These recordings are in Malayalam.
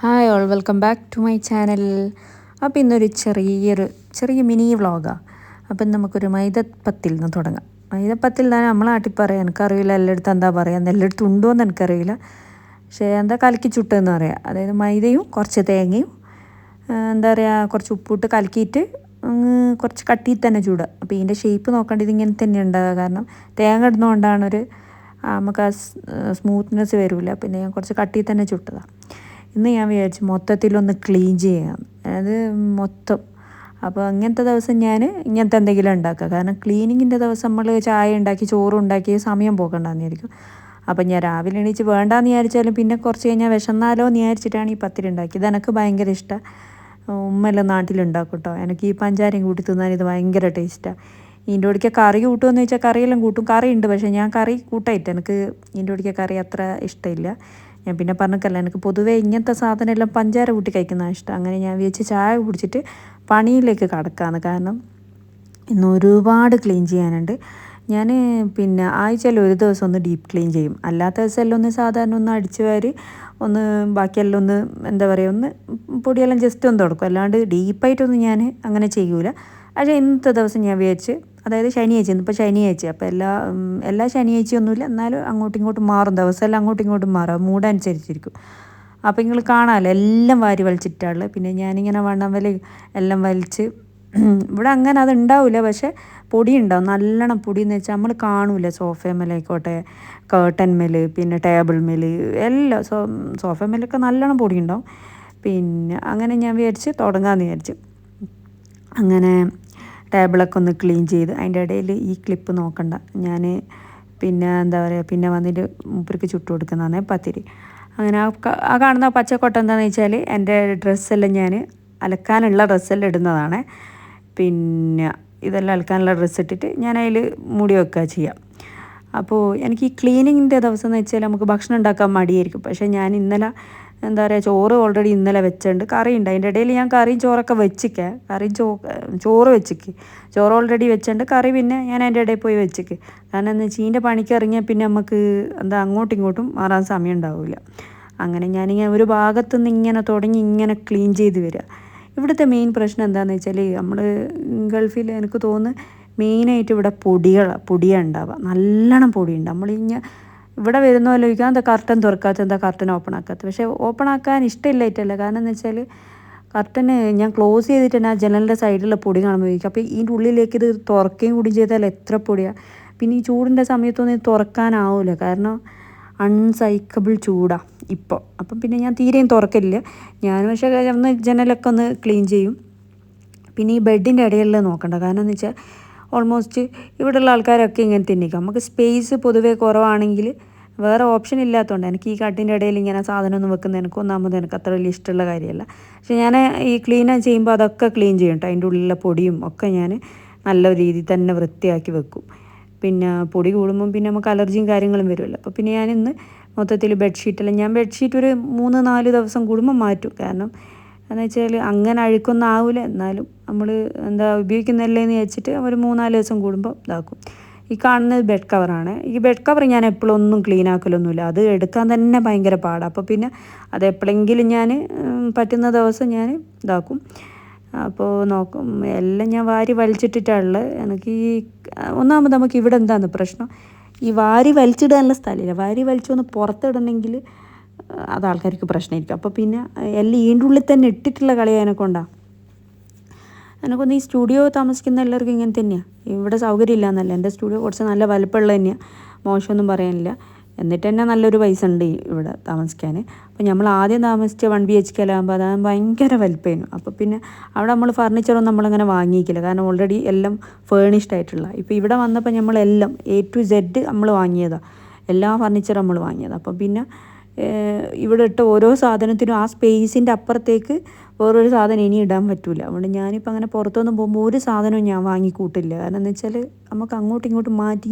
Hi all welcome back to my channel. അപ്പോൾ ഇന്നൊരു ചെറിയ മിനി വ്ളോഗാണ്. അപ്പം നമുക്കൊരു മൈദപ്പത്തിൽ നിന്ന് തുടങ്ങാം. മൈദപ്പത്തിൽ തന്നെ നമ്മളെ നാട്ടിൽ പറയാം, എനിക്കറിയില്ല എല്ലായിടത്തും എന്താ പറയുക, എല്ലായിടത്തും ഉണ്ടോ എന്ന് എനിക്കറിയില്ല. പക്ഷേ എന്താ കലക്കി ചുട്ടെന്ന് പറയാം. അതായത് മൈദയും കുറച്ച് തേങ്ങയും എന്താ പറയുക കുറച്ച് ഉപ്പിട്ട് കലക്കിയിട്ട് കുറച്ച് കട്ടിയിൽ തന്നെ ചൂടുക. അപ്പോൾ ഇതിൻ്റെ ഷേപ്പ് നോക്കേണ്ടത് ഇങ്ങനെ തന്നെ ഉണ്ടാകുക. കാരണം തേങ്ങ ഇടുന്നതുകൊണ്ടാണ് നമുക്ക് ആ സ്മൂത്ത്നെസ് വരില്ല. പിന്നെ ഞാൻ കുറച്ച് കട്ടിയിൽ തന്നെ ചുട്ടതാണ്. ഇന്ന് ഞാൻ വിചാരിച്ചു മൊത്തത്തിലൊന്ന് ക്ലീൻ ചെയ്യാം, അതായത് മൊത്തം. അപ്പോൾ അങ്ങനത്തെ ദിവസം ഞാൻ ഇങ്ങനത്തെ എന്തെങ്കിലും ഉണ്ടാക്കുക. കാരണം ക്ലീനിങ്ങിൻ്റെ ദിവസം നമ്മൾ ചായ ഉണ്ടാക്കി ചോറും ഉണ്ടാക്കി സമയം പോകണ്ടെന്നായിരിക്കും. അപ്പം ഞാൻ രാവിലെ എണീച്ച് വേണ്ടാന്ന് വിചാരിച്ചാലും പിന്നെ കുറച്ച് കഴിഞ്ഞാൽ വിശന്നാലോ എന്ന് വിചാരിച്ചിട്ടാണ് ഈ പത്തിരി ഉണ്ടാക്കിയത്. എനിക്ക് ഭയങ്കര ഇഷ്ടമാണ്. ഉമ്മയെല്ലാം നാട്ടിലുണ്ടാക്കും കേട്ടോ. എനിക്ക് ഈ പഞ്ചാരയും കൂട്ടി തിന്നാൻ ഇത് ഭയങ്കര ടേസ്റ്റാണ്. ഇതിൻ്റെ കൂടിക്ക് കറി കൂട്ടുമെന്ന് ചോദിച്ചാൽ കറിയെല്ലാം കൂട്ടും. കറി ഉണ്ട്, പക്ഷേ ഞാൻ കറി കൂട്ടായിട്ട് എനിക്ക് ഇതിൻ്റെ കൂടിക്ക് കറി അത്ര ഇഷ്ടമില്ല. ഞാൻ പിന്നെ പറഞ്ഞിട്ടല്ല, എനിക്ക് പൊതുവേ ഇങ്ങനത്തെ സാധനം എല്ലാം പഞ്ചാര കൂട്ടി കഴിക്കുന്നതാണ് ഇഷ്ടം. അങ്ങനെ ഞാൻ വിചാരിച്ച് ചായ കുടിച്ചിട്ട് പണിയിലേക്ക് കടക്കാമെന്ന്. കാരണം ഇന്ന് ഒരുപാട് ക്ലീൻ ചെയ്യാനുണ്ട്. ഞാൻ പിന്നെ ആഴ്ചയിൽ ഒരു ദിവസം ഒന്ന് ഡീപ്പ് ക്ലീൻ ചെയ്യും. അല്ലാത്ത ദിവസമെല്ലാം ഒന്ന് സാധാരണ ഒന്ന് അടിച്ച് വാരി ഒന്ന് ബാക്കിയെല്ലാം ഒന്ന് എന്താ പറയുക ഒന്ന് പൊടിയെല്ലാം ജസ്റ്റ് ഒന്ന് തുടക്കും. അല്ലാണ്ട് ഡീപ്പായിട്ടൊന്നും ഞാൻ അങ്ങനെ ചെയ്യൂല. പക്ഷേ ഇന്നത്തെ ദിവസം ഞാൻ വിചാരിച്ച്, അതായത് ശനിയാഴ്ച, ഇന്നിപ്പോൾ ശനിയാഴ്ച, അപ്പോൾ എല്ലാ ശനിയാഴ്ചയൊന്നുമില്ല, എന്നാലും അങ്ങോട്ടും ഇങ്ങോട്ടും മാറും, ദിവസമെല്ലാം അങ്ങോട്ടും ഇങ്ങോട്ടും മാറും, മൂടനുസരിച്ചിരിക്കും. അപ്പോൾ നിങ്ങൾ കാണാമല്ലോ എല്ലാം വാരി വലിച്ചിട്ടാണ്. പിന്നെ ഞാനിങ്ങനെ വണ്ണം വലി എല്ലാം വലിച്ച് ഇവിടെ അങ്ങനെ അത് ഉണ്ടാവില്ല, പക്ഷേ പൊടി ഉണ്ടാവും, നല്ലോണം പൊടി എന്ന് വെച്ചാൽ നമ്മൾ കാണൂല. സോഫയമേലായിക്കോട്ടെ, കേട്ടന്മേൽ, പിന്നെ ടേബിൾ മേൽ എല്ലാം സോഫയമേലൊക്കെ നല്ലോണം പൊടി ഉണ്ടാവും. പിന്നെ അങ്ങനെ ഞാൻ വിചാരിച്ച് തുടങ്ങാമെന്ന് വിചാരിച്ചു. അങ്ങനെ ടേബിളൊക്കെ ഒന്ന് ക്ലീൻ ചെയ്ത് അതിൻ്റെ ഇടയിൽ ഈ ക്ലിപ്പ് നോക്കണ്ട, ഞാൻ പിന്നെ എന്താ പറയുക പിന്നെ വന്നിട്ട് മൂപ്പർക്ക് ചുട്ടു കൊടുക്കുന്നതാണ് പത്തിരി. അങ്ങനെ ആ കാണുന്ന പച്ചക്കൊട്ട എന്താണെന്ന് വെച്ചാൽ എൻ്റെ ഡ്രസ്സെല്ലാം ഞാൻ അലക്കാനുള്ള ഡ്രസ്സെല്ലാം ഇടുന്നതാണ്. പിന്നെ ഇതെല്ലാം അലക്കാനുള്ള ഡ്രസ്സ് ഇട്ടിട്ട് ഞാൻ അതിൽ മൂടി വെക്കുക ചെയ്യാം. അപ്പോൾ എനിക്ക് ഈ ക്ലീനിങ്ങിൻ്റെ ദിവസം എന്ന് വെച്ചാൽ നമുക്ക് ഭക്ഷണം ഉണ്ടാക്കാൻ മടിയായിരിക്കും. പക്ഷേ ഞാൻ ഇന്നലെ എന്താ പറയുക ചോറ് ഓൾറെഡി ഇന്നലെ വെച്ചിട്ടുണ്ട്, കറിയുണ്ട്. അതിൻ്റെ ഇടയിൽ ഞാൻ കറിയും ചോറൊക്കെ വെച്ചിക്കേ, ചോറ് വെച്ചിക്ക്, ചോറ് ഓൾറെഡി വെച്ചിട്ടുണ്ട്, കറി പിന്നെ ഞാൻ അതിൻ്റെ ഇടയിൽ പോയി വെച്ചിക്ക്. കാരണം എന്ന് വെച്ചാൽ ഇതിൻ്റെ പണിക്ക് ഇറങ്ങിയാൽ പിന്നെ നമുക്ക് എന്താ അങ്ങോട്ടും ഇങ്ങോട്ടും മാറാൻ സമയം ഉണ്ടാവില്ല. അങ്ങനെ ഞാനിങ്ങനെ ഒരു ഭാഗത്തുനിന്ന് ഇങ്ങനെ തുടങ്ങി ഇങ്ങനെ ക്ലീൻ ചെയ്ത് വരിക. ഇവിടുത്തെ മെയിൻ പ്രശ്നം എന്താണെന്ന് വെച്ചാൽ നമ്മൾ ഗൾഫിൽ എനിക്ക് തോന്നുന്നു മെയിനായിട്ട് ഇവിടെ പൊടിയാണ് ഉണ്ടാവുക, നല്ലോണം പൊടിയുണ്ട്. ഇവിടെ വരുന്ന പോലെ ചോദിക്കാം എന്താ കർട്ടൻ തുറക്കാത്ത, എന്താ കർട്ടൻ ഓപ്പൺ ആക്കാത്തത്. പക്ഷേ ഓപ്പൺ ആക്കാൻ ഇഷ്ടമില്ലായിട്ടല്ല, കാരണം എന്ന് വെച്ചാൽ കർട്ടന് ഞാൻ ക്ലോസ് ചെയ്തിട്ട് തന്നെ ആ ജനലിൻ്റെ സൈഡിലുള്ള പൊടി കാണുമ്പോൾ ചോദിക്കും. അപ്പോൾ ഇതിൻ്റെ ഉള്ളിലേക്ക് ഇത് തുറക്കുകയും കൂടി ചെയ്താൽ എത്ര പൊടിയാണ്. പിന്നെ ഈ ചൂടിൻ്റെ സമയത്തൊന്നും ഇത് തുറക്കാനാവില്ല, കാരണം അൺസൈക്കബിൾ ചൂടാണ് ഇപ്പോൾ. അപ്പം പിന്നെ ഞാൻ തീരെയും തുറക്കില്ല. ഞാൻ പക്ഷേ ഒന്ന് ജനലൊക്കെ ഒന്ന് ക്ലീൻ ചെയ്യും. പിന്നെ ഈ ബെഡിൻ്റെ ഇടയിൽ നോക്കണ്ട, കാരണം എന്ന് വെച്ചാൽ ഓൾമോസ്റ്റ് ഇവിടെയുള്ള ആൾക്കാരൊക്കെ ഇങ്ങനെ തന്നെയായിരിക്കും. നമുക്ക് സ്പേസ് പൊതുവേ കുറവാണെങ്കിൽ വേറെ ഓപ്ഷൻ ഇല്ലാത്തതുകൊണ്ട് എനിക്ക് ഈ കട്ടിൻ്റെ ഇടയിൽ ഇങ്ങനെ സാധനമൊന്നും വെക്കുന്നത് ഒന്നാമത് എനിക്ക് അത്ര വലിയ ഇഷ്ടമുള്ള കാര്യമല്ല. പക്ഷേ ഞാൻ ഈ ക്ലീൻ ചെയ്യുമ്പോൾ അതൊക്കെ ക്ലീൻ ചെയ്യും കേട്ടോ. അതിൻ്റെ ഉള്ളിലുള്ള പൊടിയും ഒക്കെ ഞാൻ നല്ല രീതിയിൽ തന്നെ വൃത്തിയാക്കി വെക്കും. പിന്നെ പൊടി കൂടുമ്പം പിന്നെ നമുക്ക് അലർജിയും കാര്യങ്ങളും വരുമല്ലോ. അപ്പോൾ പിന്നെ ഞാനിന്ന് മൊത്തത്തിൽ ഞാൻ ബെഡ്ഷീറ്റ് ഒരു 3-4 ദിവസം കൂടുമ്പോൾ മാറ്റും. കാരണം എന്ന് വെച്ചാൽ അങ്ങനെ അഴുക്കൊന്നും ആവില്ല, എന്നാലും നമ്മൾ എന്താ ഉപയോഗിക്കുന്നില്ലേന്ന് വെച്ചിട്ട് ഒരു 3-4 ദിവസം കൂടുമ്പോൾ ഇതാക്കും. ഈ കാണുന്നത് ബെഡ് കവറാണ്. ഈ ബെഡ് കവർ ഞാൻ എപ്പോഴും ഒന്നും ക്ലീൻ ആക്കലൊന്നുമില്ല, അത് എടുക്കാൻ തന്നെ ഭയങ്കര പാടാണ്. അപ്പോൾ പിന്നെ അത് എപ്പോഴെങ്കിലും ഞാൻ പറ്റുന്ന ദിവസം ഞാൻ ഇതാക്കും. അപ്പോൾ നോക്കും എല്ലാം ഞാൻ വാരി വലിച്ചിട്ടിട്ടുള്ളത്. എനിക്ക് ഈ ഒന്നാമത് നമുക്ക് ഇവിടെ എന്താണ് പ്രശ്നം, ഈ വാരി വലിച്ചിടാനുള്ള സ്ഥലമില്ല. വാരി വലിച്ചൊന്ന് പുറത്തിടണമെങ്കിൽ അത് ആൾക്കാർക്ക് പ്രശ്നമായിരിക്കും. അപ്പോൾ പിന്നെ എല്ലാം ഈൻ്റെ ഉള്ളിൽ തന്നെ ഇട്ടിട്ടുള്ള കളി എന്നെക്കൊണ്ടാണ്. എനിക്കൊന്ന് ഈ സ്റ്റുഡിയോ താമസിക്കുന്ന എല്ലാവർക്കും ഇങ്ങനെ തന്നെയാണ്. ഇവിടെ സൗകര്യം ഇല്ല എന്നല്ല, എൻ്റെ സ്റ്റുഡിയോ കുറച്ച് നല്ല വലുപ്പമുള്ളത് തന്നെയാണ്, മോശമൊന്നും പറയാനില്ല. എന്നിട്ട് തന്നെ നല്ലൊരു പൈസ ഉണ്ട് ഇവിടെ താമസിക്കാൻ. അപ്പോൾ നമ്മൾ ആദ്യം താമസിച്ച 1 BHK ആകുമ്പോൾ അതാണ് ഭയങ്കര വലുപ്പമായിരുന്നു. അപ്പോൾ പിന്നെ അവിടെ നമ്മൾ ഫർണിച്ചറൊന്നും നമ്മളിങ്ങനെ വാങ്ങിയിക്കില്ല, കാരണം ഓൾറെഡി എല്ലാം ഫേണിഷ്ഡ് ആയിട്ടുള്ള. ഇപ്പോൾ ഇവിടെ വന്നപ്പോൾ നമ്മളെല്ലാം A to Z നമ്മൾ വാങ്ങിയതാണ്, എല്ലാ ഫർണിച്ചറും നമ്മൾ വാങ്ങിയതാണ്. അപ്പോൾ പിന്നെ ഇവിടെ ഇട്ട ഓരോ സാധനത്തിനും ആ സ്പേസിൻ്റെ അപ്പുറത്തേക്ക് വേറൊരു സാധനം ഇനി ഇടാൻ പറ്റില്ല. അതുകൊണ്ട് ഞാനിപ്പോൾ അങ്ങനെ പുറത്തൊന്നും പോകുമ്പോൾ ഒരു സാധനവും ഞാൻ വാങ്ങിക്കൂട്ടില്ല. കാരണം എന്ന് വെച്ചാൽ നമുക്ക് അങ്ങോട്ടും ഇങ്ങോട്ടും മാറ്റി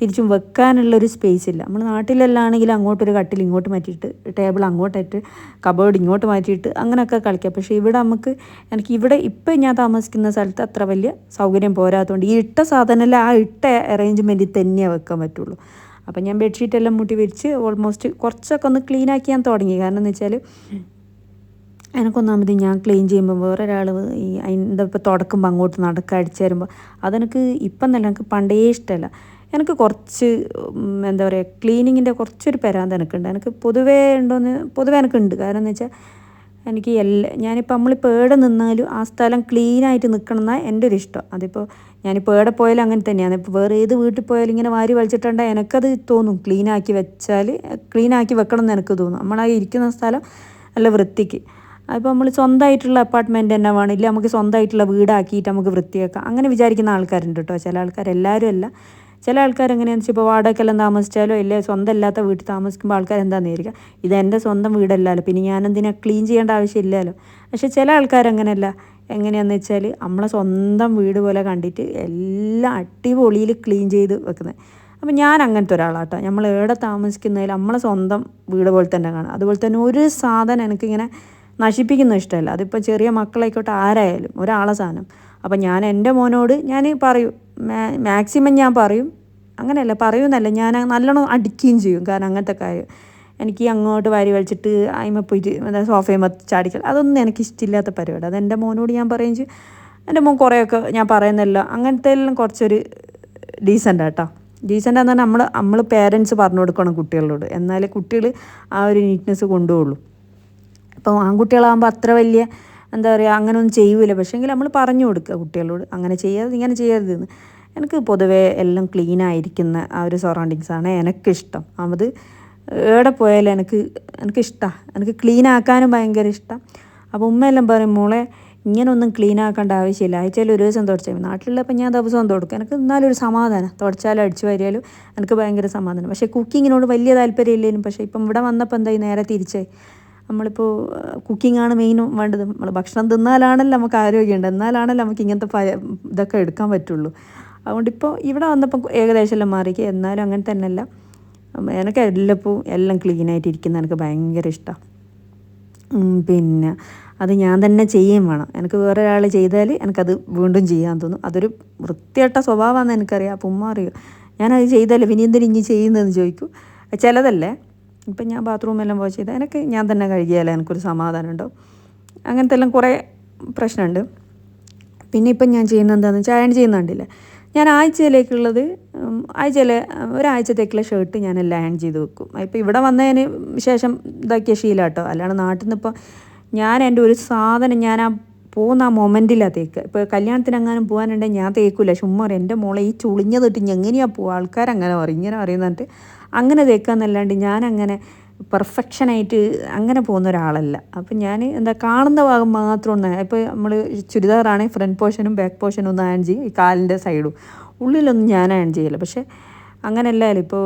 തിരിച്ചും വെക്കാനുള്ളൊരു സ്പേസ് ഇല്ല. നമ്മൾ നാട്ടിലെല്ലാം ആണെങ്കിൽ അങ്ങോട്ടൊരു കട്ടിൽ ഇങ്ങോട്ട് മാറ്റിയിട്ട്, ടേബിൾ അങ്ങോട്ടായിട്ട്, കബേർഡ് ഇങ്ങോട്ട് മാറ്റിയിട്ട് അങ്ങനെയൊക്കെ കളിക്കാം. പക്ഷേ ഇവിടെ എനിക്ക് ഇവിടെ ഇപ്പം ഞാൻ താമസിക്കുന്ന സ്ഥലത്ത് അത്ര വലിയ സൗകര്യം പോരാത്തതുകൊണ്ട് ഈ ഇട്ട സാധനമെല്ലാം ആ ഇട്ട അറേഞ്ച്മെൻറ്റിൽ തന്നെയാണ് വെക്കാൻ പറ്റുള്ളൂ. അപ്പം ഞാൻ ബെഡ്ഷീറ്റെല്ലാം മുട്ടി വിരിച്ച് ഓൾമോസ്റ്റ് കുറച്ചൊക്കെ ഒന്ന് ക്ലീനാക്കി ഞാൻ തുടങ്ങി. കാരണം എന്ന് വെച്ചാൽ എനിക്കൊന്നാമത് ഞാൻ ക്ലീൻ ചെയ്യുമ്പോൾ വേറൊരാൾ ഈ അതിൻ്റെ ഇപ്പോൾ തുടക്കുമ്പോൾ അങ്ങോട്ട് നടക്കുക അടിച്ചു തരുമ്പോൾ അതെനിക്ക് ഇപ്പം എന്നല്ല എനിക്ക് പണ്ടേ ഇഷ്ടമല്ല. എനിക്ക് കുറച്ച് എന്താ പറയുക ക്ലീനിങ്ങിൻ്റെ കുറച്ചൊരു പരാതി എനിക്കുണ്ട്. എനിക്ക് പൊതുവേ ഉണ്ടോയെന്ന് പൊതുവേ എനിക്കുണ്ട്. കാരണം എന്ന് വെച്ചാൽ എനിക്ക് ഞാനിപ്പോൾ നമ്മളിപ്പോൾ എവിടെ നിന്നാലും ആ സ്ഥലം ക്ലീനായിട്ട് നിൽക്കണം എന്നാണ് എൻ്റെ ഒരു ഇഷ്ടം. അതിപ്പോൾ ഞാനിപ്പോൾ എവിടെ പോയാലും അങ്ങനെ തന്നെയാണ്. ഇപ്പോൾ വേറെ ഏത് വീട്ടിൽ പോയാലും ഇങ്ങനെ വാരി വലിച്ചിട്ടുണ്ടെങ്കിൽ എനിക്കത് തോന്നും ക്ലീനാക്കി വെക്കണം എന്ന് എനിക്ക് തോന്നും. നമ്മളാ ഇരിക്കുന്ന സ്ഥലം നല്ല വൃത്തിക്ക്. അതിപ്പോൾ നമ്മൾ സ്വന്തമായിട്ടുള്ള അപ്പാർട്ട്മെൻറ്റ് തന്നെ വേണം, നമുക്ക് സ്വന്തമായിട്ടുള്ള വീടാക്കിയിട്ട് നമുക്ക് വൃത്തിയാക്കാം, അങ്ങനെ വിചാരിക്കുന്ന ആൾക്കാരുണ്ട് കേട്ടോ. ചില ആൾക്കാർ, എല്ലാവരും അല്ല. ചില ആൾക്കാർ എങ്ങനെയാണെന്ന് വെച്ചാൽ ഇപ്പോൾ വാടകയ്ക്കെല്ലാം താമസിച്ചാലോ ഇല്ലേ സ്വന്തം അല്ലാത്ത വീട്ടിൽ താമസിക്കുമ്പോൾ ആൾക്കാർ എന്താണെന്ന് വിചാരിക്കുക, ഇതെൻ്റെ സ്വന്തം വീടല്ലല്ലോ പിന്നെ ഞാനെന്തിനാ ക്ലീൻ ചെയ്യേണ്ട ആവശ്യമില്ലല്ലോ. പക്ഷേ ചില ആൾക്കാർ അങ്ങനെയല്ല. എങ്ങനെയാണെന്ന് വെച്ചാൽ നമ്മളെ സ്വന്തം വീട് പോലെ കണ്ടിട്ട് എല്ലാം അടിപൊളിയിൽ ക്ലീൻ ചെയ്ത് വെക്കുന്നത്. അപ്പോൾ ഞാൻ അങ്ങനത്തെ ഒരാളാട്ടോ. നമ്മൾ എവിടെ താമസിക്കുന്നതിൽ നമ്മളെ സ്വന്തം വീട് പോലെ തന്നെ കാണാം. അതുപോലെ തന്നെ ഒരു സാധനം എനിക്കിങ്ങനെ നശിപ്പിക്കുന്ന ഇഷ്ടമല്ല. അതിപ്പോൾ ചെറിയ മക്കളായിക്കോട്ടെ ആരായാലും ഒരാളെ സാധനം. അപ്പം ഞാൻ എൻ്റെ മോനോട് ഞാൻ പറയും, മാക്സിമം ഞാൻ പറയും, അങ്ങനെയല്ല പറയുമെന്നല്ല, ഞാൻ നല്ലോണം അടിക്കുകയും ചെയ്യും. കാരണം അങ്ങനത്തെ കാര്യം എനിക്ക് അങ്ങോട്ട് വാരി വലിച്ചിട്ട് അതിമ പോയിട്ട് അതായത് സോഫയുമ ചാടിക്കൽ അതൊന്നും എനിക്ക് ഇഷ്ടമില്ലാത്ത പരിപാടി. അതെൻ്റെ മോനോട് ഞാൻ പറയുകയും ചെയ്യും. എൻ്റെ മോൻ കുറേയൊക്കെ ഞാൻ പറയുന്നില്ല, അങ്ങനത്തെ എല്ലാം കുറച്ചൊരു ഡീസൻ്റ് ആട്ടോ. ഡീസൻ്റ് എന്ന് പറഞ്ഞാൽ നമ്മൾ പേരൻസ് പറഞ്ഞു കൊടുക്കണം കുട്ടികളോട്, എന്നാലേ കുട്ടികൾ ആ ഒരു നീറ്റ്നെസ് കൊണ്ടുപോകുള്ളൂ. ഇപ്പോൾ ആൺകുട്ടികളാകുമ്പോൾ അത്ര വലിയ എന്താ പറയുക അങ്ങനെയൊന്നും ചെയ്യൂല. പക്ഷേങ്കിൽ നമ്മൾ പറഞ്ഞു കൊടുക്കുക കുട്ടികളോട്, അങ്ങനെ ചെയ്യരുത് ഇങ്ങനെ ചെയ്യരുതെന്ന്. എനിക്ക് പൊതുവേ എല്ലാം ക്ലീനായിരിക്കുന്ന ആ ഒരു സറൗണ്ടിങ്സാണ് എനിക്കിഷ്ടം. അത് എവിടെ പോയാലും എനിക്കിഷ്ടമാണ്. എനിക്ക് ക്ലീനാക്കാനും ഭയങ്കര ഇഷ്ടം. അപ്പോൾ ഉമ്മയെല്ലാം പറയും, മോളെ ഇങ്ങനെയൊന്നും ക്ലീനാക്കേണ്ട ആവശ്യമില്ല, ആഴ്ചയിൽ ഒരു ദിവസം തുടച്ചാൽ മതി. നാട്ടിലുള്ളപ്പോൾ ഞാൻ ദിവസവും തുടക്കും. എനിക്ക് എന്നാലും ഒരു സമാധാനം, തുടച്ചാലും അടിച്ചു വാരിയാലും എനിക്ക് ഭയങ്കര സമാധാനം. പക്ഷേ കുക്കിങ്ങിനോട് വലിയ താല്പര്യമില്ലേനും. പക്ഷേ ഇപ്പം ഇവിടെ വന്നപ്പോൾ എന്തായി നേരെ തിരിച്ചായി. നമ്മളിപ്പോൾ കുക്കിങ്ങാണ് മെയിനും വേണ്ടത്. നമ്മൾ ഭക്ഷണം തിന്നാലാണല്ലോ നമുക്ക് ആരോഗ്യമുണ്ട്, എന്നാലാണല്ലോ നമുക്ക് ഇങ്ങനത്തെ ഇതൊക്കെ എടുക്കാൻ പറ്റുള്ളൂ. അതുകൊണ്ടിപ്പോൾ ഇവിടെ വന്നപ്പോൾ ഏകദേശം എല്ലാം മാറിക്കുക. എന്നാലും അങ്ങനെ തന്നെയല്ല, എനിക്ക് എല്ലാം ക്ലീനായിട്ടിരിക്കുന്ന എനിക്ക് ഭയങ്കര ഇഷ്ടമാണ്. പിന്നെ അത് ഞാൻ തന്നെ ചെയ്യുകയും വേണം. എനിക്ക് വേറെ ഒരാൾ ചെയ്താൽ എനിക്കത് വീണ്ടും ചെയ്യാൻ തോന്നും. അതൊരു വൃത്തികെട്ട സ്വഭാവമാണെന്ന് എനിക്കറിയാം. അപ്പം ഉമ്മ അറിയും ഞാനത് ചെയ്താലേ പിന്നെ എന്തിനും ഇനി ചെയ്യുന്നതെന്ന് ചോദിക്കും. ചിലതല്ലേ, ഇപ്പം ഞാൻ ബാത്റൂമെല്ലാം പോയി ചെയ്താൽ എനിക്ക് ഞാൻ തന്നെ കഴുകിയാലേ എനിക്കൊരു സമാധാനം ഉണ്ടാവും. അങ്ങനത്തെ എല്ലാം കുറേ പ്രശ്നമുണ്ട്. പിന്നെ ഇപ്പം ഞാൻ ചെയ്യുന്നത് എന്താണെന്ന് വെച്ചാൽ അയൺ ചെയ്യുന്നുണ്ടില്ലേ, ഞാൻ ഒരാഴ്ചത്തേക്കുള്ള ഷർട്ട് ഞാനെല്ലാം അയൺ ചെയ്ത് വെക്കും. ഇപ്പോൾ ഇവിടെ വന്നതിന് ശേഷം ഇതാക്കിയ ശീലം കേട്ടോ. അല്ലാണ്ട് നാട്ടിൽ നിന്ന് ഇപ്പോൾ ഞാൻ എൻ്റെ ഒരു സാധനം ഞാൻ ആ പോകുന്ന ആ മൊമെൻറ്റിലാണ് തേക്കുക. ഇപ്പോൾ കല്യാണത്തിനെങ്ങാനും പോകാനുണ്ടെങ്കിൽ ഞാൻ തേക്കില്ല. ചുമ്മാ പറയും എൻ്റെ മോളെ ഈ ചുളിഞ്ഞതിട്ട് എങ്ങനെയാണ് പോവുക, ആൾക്കാരങ്ങനെ പറയും, ഇങ്ങനെ പറയുന്നിട്ട് അങ്ങനെ തേക്കാന്നല്ലാണ്ട് ഞാനങ്ങനെ പെർഫെക്ഷനായിട്ട് അങ്ങനെ പോകുന്ന ഒരാളല്ല. അപ്പം ഞാൻ കാണുന്ന ഭാഗം മാത്രം ഒന്ന്, ഇപ്പോൾ നമ്മൾ ചുരിദാറാണെങ്കിൽ ഫ്രണ്ട് പോർഷനും ബാക്ക് പോർഷനും ഒന്ന് അയൺ ചെയ്യും, ഈ കാലിൻ്റെ സൈഡും, ഉള്ളിലൊന്നും ഞാൻ അയൺ ചെയ്യില്ല. പക്ഷേ അങ്ങനെയല്ലല്ലോ, ഇപ്പോൾ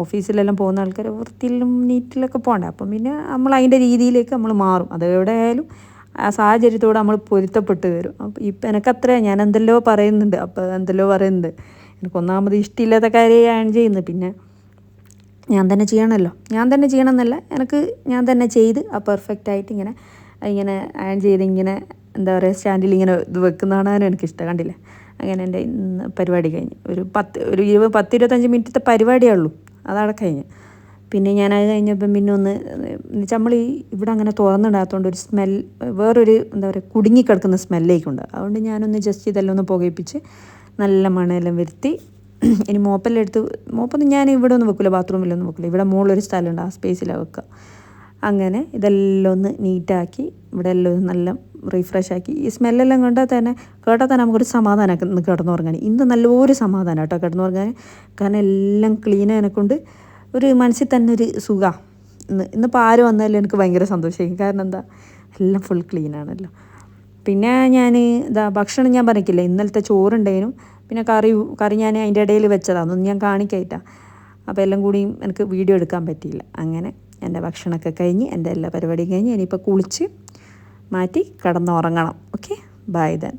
ഓഫീസിലെല്ലാം പോകുന്ന ആൾക്കാർ വൃത്തിയിലും നീറ്റിലൊക്കെ പോകണ്ടേ. അപ്പം പിന്നെ നമ്മൾ അതിൻ്റെ രീതിയിലേക്ക് നമ്മൾ മാറും. അത് എവിടെയായാലും ആ സാഹചര്യത്തോടെ നമ്മൾ പൊരുത്തപ്പെട്ട് വരും. അപ്പം ഇപ്പം എനിക്കത്ര ഞാൻ എന്തെല്ലോ പറയുന്നുണ്ട്. എനിക്കൊന്നാമത് ഇഷ്ടമില്ലാത്ത കാര്യം അയൺ ചെയ്യുന്നത്. പിന്നെ ഞാൻ തന്നെ ചെയ്യണമെന്നല്ല, ഞാൻ തന്നെ ചെയ്ത് ആ പെർഫെക്റ്റായിട്ട് ഇങ്ങനെ അയൺ ചെയ്ത് ഇങ്ങനെ എന്താ പറയുക സ്റ്റാൻഡിൽ ഇങ്ങനെ ഇത് വെക്കുന്നതാണ് എനിക്കിഷ്ടം. കണ്ടില്ലേ, അങ്ങനെ എൻ്റെ ഇന്ന് പരിപാടി കഴിഞ്ഞ് ഒരു 10-25 മിനിറ്റത്തെ പരിപാടിയേ ഉള്ളൂ, അതവിടെ കഴിഞ്ഞ്. പിന്നെ ഞാനത് കഴിഞ്ഞപ്പം പിന്നെ ഒന്ന് നമ്മൾ ഇവിടെ അങ്ങനെ തുറന്നിടാത്തതുകൊണ്ട് ഒരു വേറൊരു എന്താ പറയുക കുടുങ്ങിക്കിടക്കുന്ന സ്മെല്ലേക്കുണ്ട്. അതുകൊണ്ട് ഞാനൊന്ന് ജസ്റ്റ് ഇതെല്ലാം ഒന്ന് പുകയിപ്പിച്ച് നല്ല മണമെല്ലാം വരുത്തി. ഇനി മോപ്പൊന്നും ഞാൻ ഇവിടെ ഒന്നും വെക്കില്ല, ബാത്റൂമിലൊന്നും വെക്കില്ല. ഇവിടെ മുകളിലൊരു സ്ഥലമുണ്ട്, ആ സ്പേസിലാണ് വെക്കുക. അങ്ങനെ ഇതെല്ലാം ഒന്ന് നീറ്റാക്കി ഇവിടെ എല്ലാം നല്ല റീഫ്രഷാക്കി. ഈ സ്മെല്ലെല്ലാം കേട്ടാൽ തന്നെ നമുക്കൊരു സമാധാനമൊക്കെ ഇന്ന് കിടന്നുറങ്ങാൻ. ഇന്ന് നല്ലൊരു സമാധാനം കേട്ടോ കിടന്നുറങ്ങാൻ. കാരണം എല്ലാം ക്ലീനായതിനെ കൊണ്ട് ഒരു മനസ്സിൽ തന്നെ ഒരു സുഖമാണ്. ഇന്നിപ്പോൾ ആര് വന്നാലും എനിക്ക് ഭയങ്കര സന്തോഷമായിരിക്കും. കാരണം എന്താ, എല്ലാം ഫുൾ ക്ലീനാണല്ലോ. പിന്നെ ഞാൻ ഭക്ഷണം ഞാൻ പറഞ്ഞിട്ടില്ല, ഇന്നലത്തെ ചോറുണ്ടായിരുന്നു. പിന്നെ കറി ഞാൻ അതിൻ്റെ ഇടയിൽ വെച്ചതാണ്, അതൊന്നും ഞാൻ കാണിക്കായിട്ടാണ്. അപ്പോൾ എല്ലാം കൂടിയും എനിക്ക് വീഡിയോ എടുക്കാൻ പറ്റിയില്ല. അങ്ങനെ എൻ്റെ ഭക്ഷണമൊക്കെ കഴിഞ്ഞ് എൻ്റെ എല്ലാ പരിപാടിയും കഴിഞ്ഞ് ഇനിയിപ്പോൾ കുളിച്ച് മാറ്റി കിടന്നുറങ്ങണം. Okay, by then.